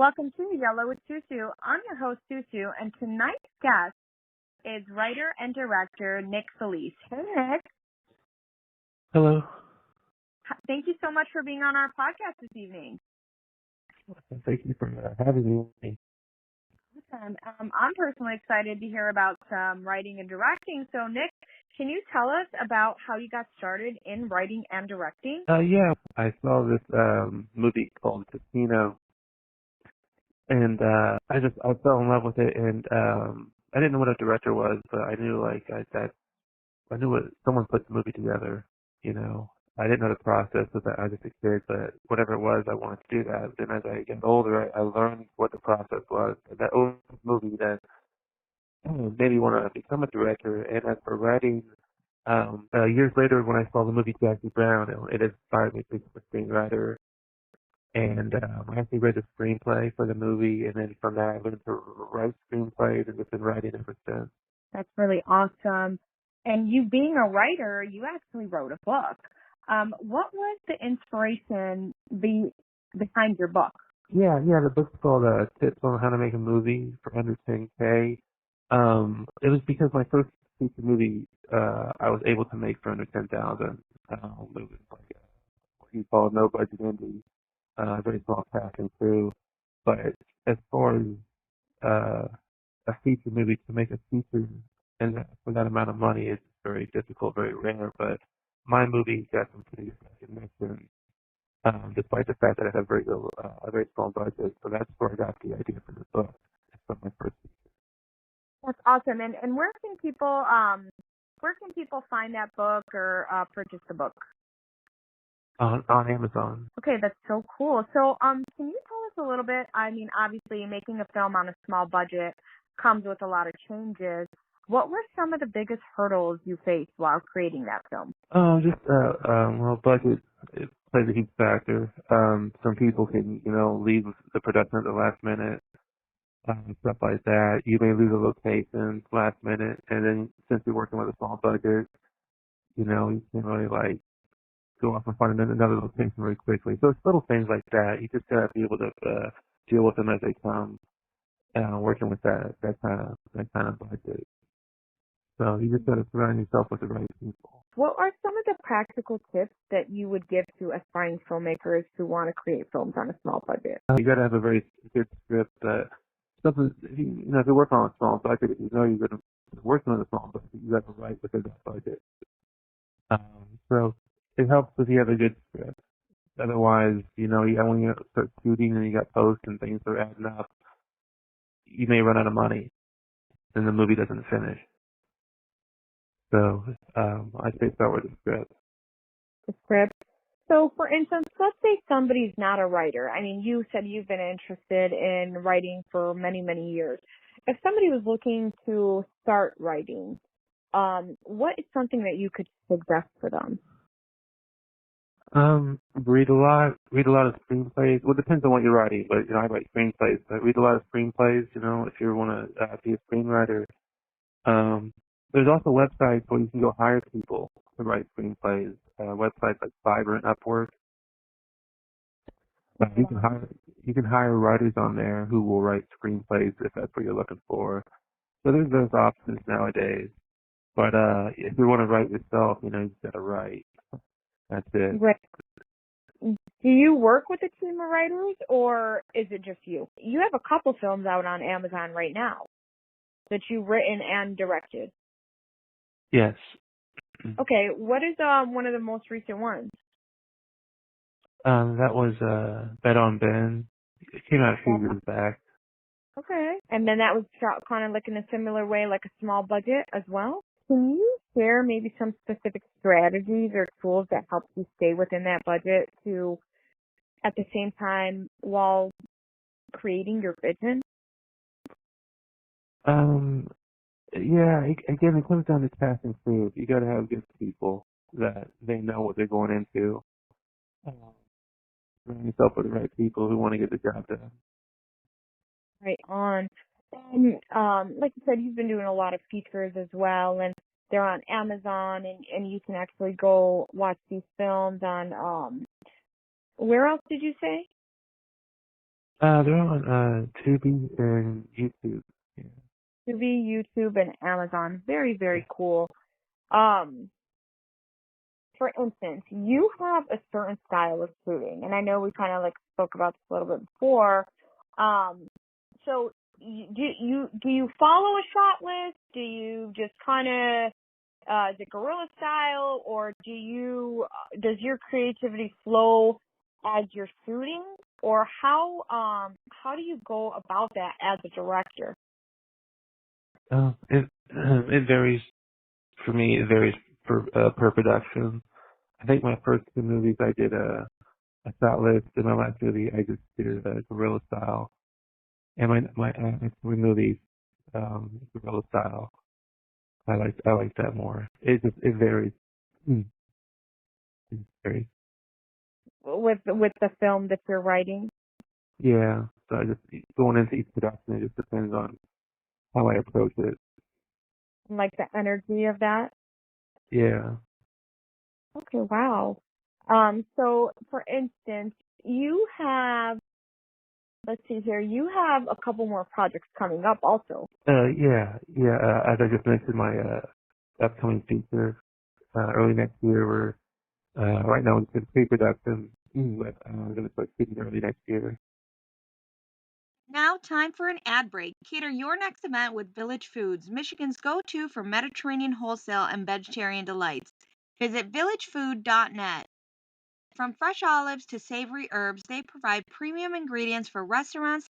Welcome to Yellow with Susu. I'm your host, Susu, and tonight's guest is writer and director Nick Felice. Hey, Nick. Hello. Thank you so much for being on our podcast this evening. Thank you for having me. Awesome. I'm personally excited to hear about writing and directing. So, Nick, can you tell us about how you got started in writing and directing? Yeah, I saw this movie called Casino, and I fell in love with it, and I didn't know what a director was, but I knew I knew what someone put the movie together. You know, I didn't know the process of that. I was just a kid, but whatever it was, I wanted to do that. Then as I get older, I learned what the process was. That old movie that made me want to become a director. And as for writing, years later, when I saw the movie Jackie Brown, it inspired me to become a screenwriter. And I actually read the screenplay for the movie, and then from that, I learned to write screenplays, and just been writing ever since. That's really awesome. And you being a writer, you actually wrote a book. What was the inspiration behind your book? Yeah, the book's called Tips on How to Make a Movie for Under 10K. It was because my first feature movie I was able to make for under 10,000. It was like what you call no budget indie, very small cast and crew. But as far as a feature movie, to make a feature and for that amount of money is very difficult, very rare. But my movie got some pretty good recognition, despite the fact that it had a very small budget. So that's where I got the idea for the book. It's from my first feature. That's awesome. And where can people find that book or purchase the book? On Amazon. Okay, that's so cool. So, can you tell us a little bit? I mean, obviously, making a film on a small budget comes with a lot of changes. What were some of the biggest hurdles you faced while creating that film? Well, budget it plays a huge factor. Some people can, leave the production at the last minute, stuff like that. You may lose a location last minute, and then since you're working with a small budget, you can't really go off and find another location very quickly. So it's little things like that. You just gotta be able to deal with them as they come. Working with that kind of budget. So you just gotta surround yourself with the right people. What are some of the practical tips that you would give to aspiring filmmakers who want to create films on a small budget? You gotta have a very good script that something. If you're working on a small budget, if you know you're gonna be working on a small budget, you got to write within that budget. So it helps if you have a good script. Otherwise, when you start shooting and you got posts and things are adding up, you may run out of money and the movie doesn't finish. So I say start with the script. The script. So, for instance, let's say somebody's not a writer. I mean, you said you've been interested in writing for many, many years. If somebody was looking to start writing, what is something that you could suggest for them? Read a lot of screenplays. Well, it depends on what you're writing, but I write screenplays. But read a lot of screenplays. If you want to be a screenwriter, there's also websites where you can go hire people to write screenplays. Websites like Fiverr and Upwork. You can hire writers on there who will write screenplays if that's what you're looking for. So there's those options nowadays. But if you want to write yourself, you just gotta write. That's it. Right. Do you work with a team of writers, or is it just you? You have a couple films out on Amazon right now that you've written and directed. Yes. Okay, what is one of the most recent ones? That was Bet on Ben. It came out a few years back. Okay. And then that was shot kind of like in a similar way, like a small budget as well? Can you share maybe some specific strategies or tools that help you stay within that budget to, at the same time, while creating your vision? Yeah, again, it comes down to passing through. You gotta have good people that they know what they're going into. Surround yourself with the right people who want to get the job done. Right on. And like you said, you've been doing a lot of features as well, and they're on Amazon, and you can actually go watch these films on, where else did you say? They're on Tubi and YouTube. Yeah. Tubi, YouTube, and Amazon. Very, very cool. Um, for instance, you have a certain style of shooting, and I know we kind of like spoke about this a little bit before. Um, so do you follow a shot list? Do you just kind of is it guerrilla style, or does your creativity flow as you're shooting, or how do you go about that as a director? It varies for me. It varies per production. I think my first two movies I did a shot list, and my last movie I just did a guerrilla style. And my next three movies, guerrilla style. I like that more. It varies. Mm, it varies. With the film that you're writing, Yeah. So I just going into each production, it just depends on how I approach it. and like the energy of that? Yeah. Okay, wow. So for instance, you have, let's see here, you have a couple more projects coming up also. Yeah. As I just mentioned, my upcoming feature early next year. We're right now it's in pre-production, but I'm going to start shooting early next year. Now, time for an ad break. Cater your next event with Village Foods, Michigan's go to for Mediterranean wholesale and vegetarian delights. Visit villagefood.net. From fresh olives to savory herbs, they provide premium ingredients for restaurants,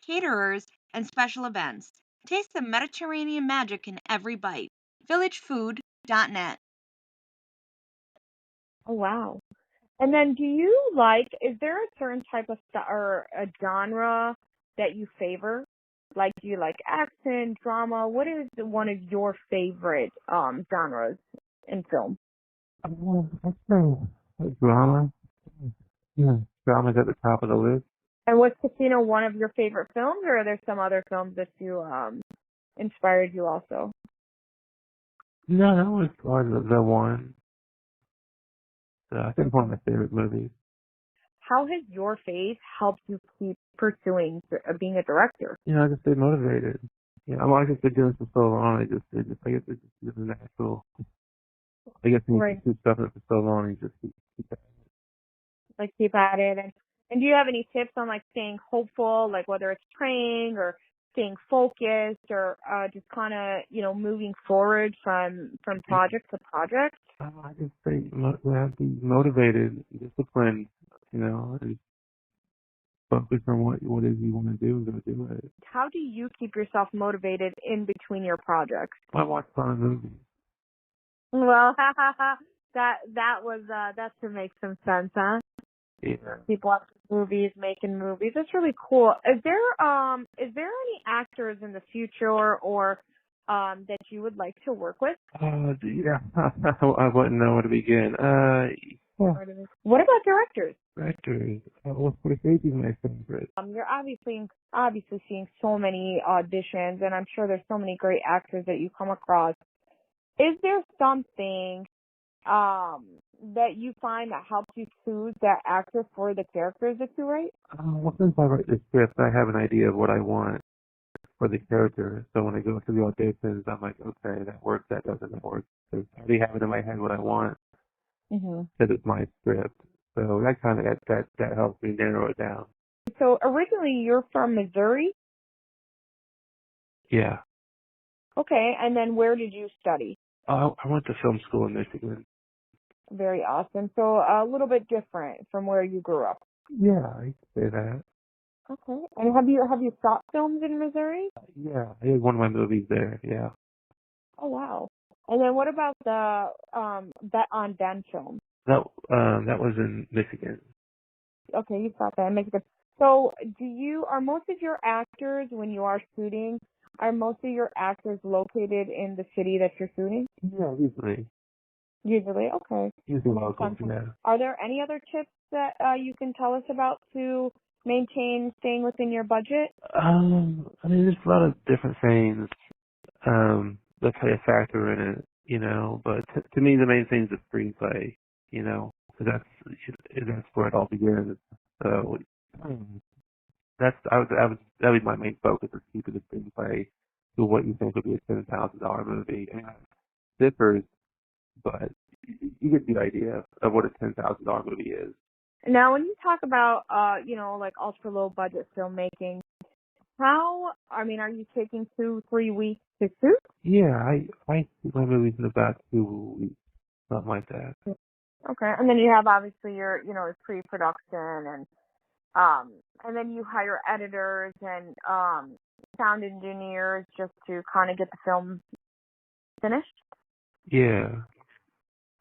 caterers, and special events. Taste the Mediterranean magic in every bite. villagefood.net. Oh, wow. And then is there a certain type of or a genre that you favor? Like, do you like action, drama? What is one of your favorite genres in film? I'd say drama. Yeah, drama's at the top of the list. And was Casino one of your favorite films, or are there some other films that you inspired you also? No, that was the one. I think it's one of my favorite movies. How has your faith helped you keep pursuing being a director? I just stay motivated. I've just been doing this for so long. I guess it's just natural. I guess when you Right. do stuff for so long, you just keep at it. Like, keep at it. And do you have any tips on like staying hopeful, like whether it's praying or staying focused, or just kind of moving forward from project to project? I just say, be motivated, disciplined, and focus on what it is you want to do, go do it. How do you keep yourself motivated in between your projects? I watch fun movies. Well, that should make some sense, huh? Yeah. Keep watching movies, making movies. That's really cool. Is there any actors in the future or that you would like to work with? Yeah. I wouldn't know where to begin. Yeah. What about directors? Directors. Well, Scorsese is my favorite. You're obviously seeing so many auditions, and I'm sure there's so many great actors that you come across. Is there something that you find that helps you choose that actor for the characters that you write? Well, since I write the script, I have an idea of what I want for the character. So when I go to the auditions, I'm like, okay, that works, that doesn't work. So I already have it in my head what I want Mm-hmm. because it's my script. So that kind of that helps me narrow it down. So originally you're from Missouri? Yeah. Okay, and then where did you study? I went to film school in Michigan. Very awesome. So a little bit different from where you grew up. Yeah, I can say that. Okay. And have you shot films in Missouri? Yeah, I did one of my movies there. Yeah. Oh wow. And then what about the Bet on Ben film? That was in Michigan. Okay, you shot that in Mexico. So are most of your actors, when you are shooting, are most of your actors located in the city that you're shooting? Yeah, usually. Usually, okay. Usually locals, yeah. Are there any other tips that you can tell us about to maintain staying within your budget? I mean, there's a lot of different things that play a factor in it, but to me, the main thing is the screenplay, 'cause that's where it all begins. So, that'd be my main focus, is keeping the screenplay to what you think would be a $10,000 movie. And it differs, but you get the idea of what a $10,000 movie is. Now, when you talk about, like ultra low budget filmmaking, are you taking 2-3 weeks to shoot? Yeah, I shoot my movies in about 2 weeks, something like that. Okay. And then you have obviously your, pre-production and then you hire editors and, sound engineers just to kind of get the film finished. Yeah.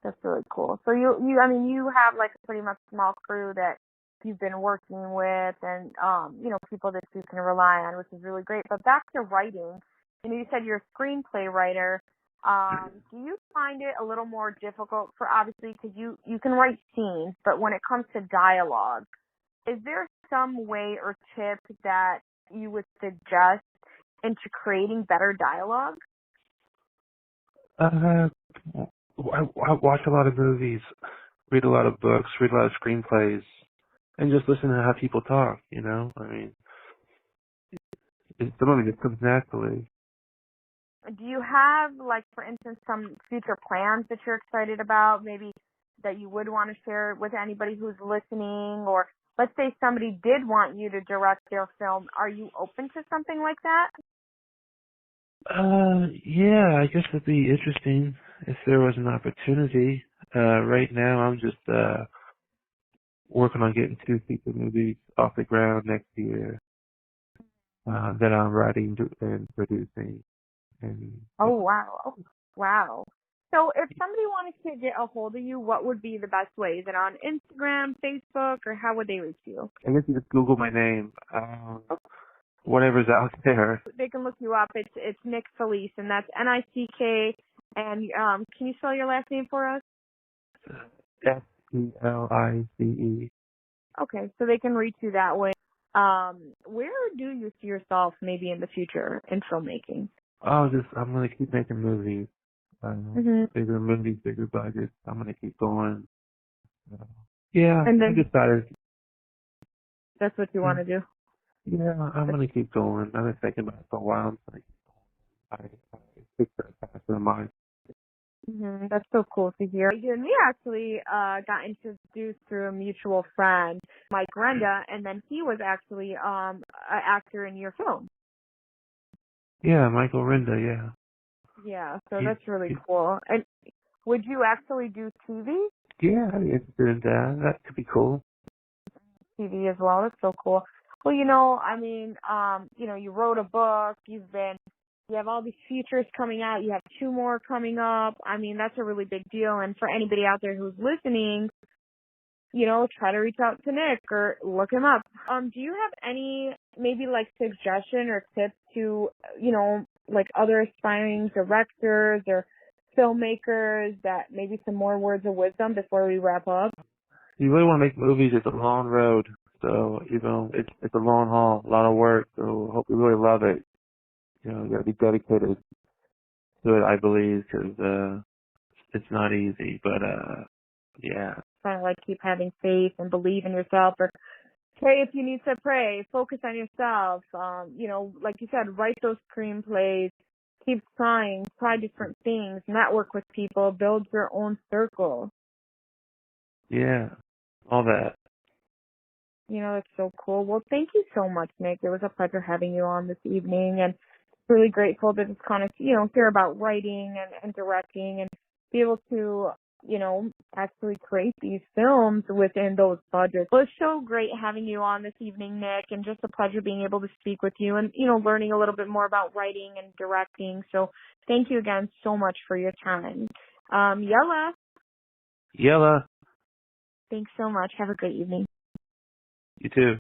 That's really cool. So you have like a pretty much small crew that you've been working with and, people that you can rely on, which is really great. But back to writing, you said you're a screenplay writer. Do you find it a little more difficult obviously, because you can write scenes, but when it comes to dialogue, is there some way or tip that you would suggest into creating better dialogue? I watch a lot of movies, read a lot of books, read a lot of screenplays, and just listen to how people talk, some of it just comes naturally. Do you have, like, for instance, some future plans that you're excited about, maybe that you would want to share with anybody who's listening? Or let's say somebody did want you to direct their film. Are you open to something like that? Yeah, I guess it'd be interesting if there was an opportunity. Right now I'm just, working on getting 2 feature movies off the ground next year, that I'm writing and producing. And Oh, wow. Oh, wow. So if somebody wanted to get a hold of you, what would be the best way? Is it on Instagram, Facebook, or how would they reach you? I guess you just Google my name, whatever's out there. They can look you up. It's Nick Felice, and that's Nick. And can you spell your last name for us? Felice. Okay, so they can reach you that way. Where do you see yourself maybe in the future in filmmaking? I'm gonna keep making movies. Bigger movies, bigger budgets. I'm gonna keep going. Yeah, And then I decided. that's what you want to do? Yeah, I'm gonna keep going. I've been thinking about it for a while. I fixed that passion of mine. That's so cool to hear. You and me actually got introduced through a mutual friend, Mike Renda, and then he was actually an actor in your film. Yeah, Michael Renda, yeah. Yeah, so that's really cool. And would you actually do TV? Yeah, I'd be interested in that. That could be cool. TV as well. That's so cool. Well, you wrote a book. You have all these features coming out. You have 2 more coming up. That's a really big deal. And for anybody out there who's listening, try to reach out to Nick or look him up. Do you have any maybe like suggestion or tips to, like other aspiring directors or filmmakers, that maybe some more words of wisdom before we wrap up? You really want to make movies. It's a long road. So, it's a long haul, a lot of work. So I hope you really love it. You gotta be dedicated to it, I believe, because, it's not easy, but, yeah. Kind of like keep having faith and believe in yourself, or pray if you need to pray. Focus on yourself. Like you said, write those screenplays. Keep trying. Try different things. Network with people. Build your own circle. Yeah, all that. That's so cool. Well, thank you so much, Nick. It was a pleasure having you on this evening, and really grateful to just kind of, hear about writing and directing and be able to, actually create these films within those budgets. Well, it's so great having you on this evening, Nick, and just a pleasure being able to speak with you and, learning a little bit more about writing and directing. So thank you again so much for your time. Yella. Yella. Thanks so much. Have a great evening. You too.